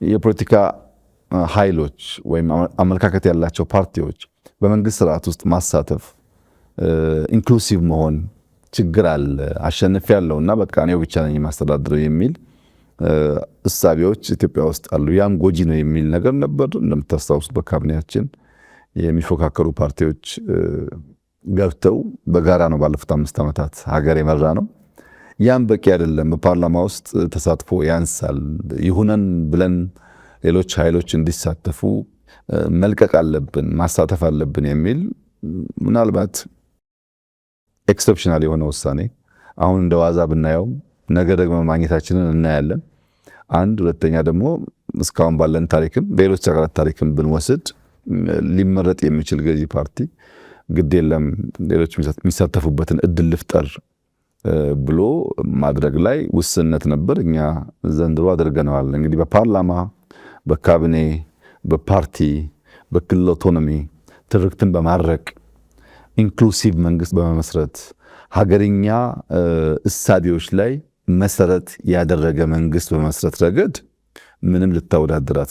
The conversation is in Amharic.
የፖለቲካ ኃይሎች ወይም አመለካከት ያላቸው ፓርቲዎች በመንግስት ስርዓት ውስጥ ማሳተፍ ኢንክሉሲቭ መሆን ችግር አለ አሸንፍ ያለውና በቃ እኔው ብቻ ነኝ ማስተዳድረው የሚል እሳቤዎች ኢትዮጵያ ውስጥ አሉ። ያም ጎጂ ነው የሚል ነገር ነበር። እንደምታስታውሱት በካቢኔያችን የሚፎካከሩ ፓርቲዎች ገብተው በጋራ ነው ባለፉት 5 ዓመታት ሀገር የመራ ነው። ያም በቂ አይደለም። በፓርላማ ውስጥ ተሳትፎ ያንሳል። ይሁነን ብለን ሌሎች ኃይሎች እንዲሳተፉ መልቀቅ አለብን ማሳተፍ አለብን የሚል ምናልባት ኤክሰፕሽናል የሆነ ውሳኔ አሁን እንደዋዛ ብናየው ነገ ደግሞ ማግኘታችንን እናያለን። አንድ ሁለተኛ ደግሞ እስካሁን ባለን ታሪክም በሌሎች ሀገራት ታሪክም ብንወስድ ሊመረጥ የሚችል ገዢ ፓርቲ ግድ የለም ሌሎች የሚሳተፉበትን እድል ልፍጠር ብሎ ማድረግ ላይ ውስንነት ነበር። እኛ ዘንድሮ አድርገናል። እንግዲህ በፓርላማ በካቢኔ በፓርቲ በክልል አውቶኖሚ ትርክትን በማድረቅ ኢንክሉሲቭ መንግስት በመመስረት ሀገርኛ እሳቤዎች ላይ መሰረት ያደረገ መንግስት በመስረት ረገድ ምንም ልታወዳድራት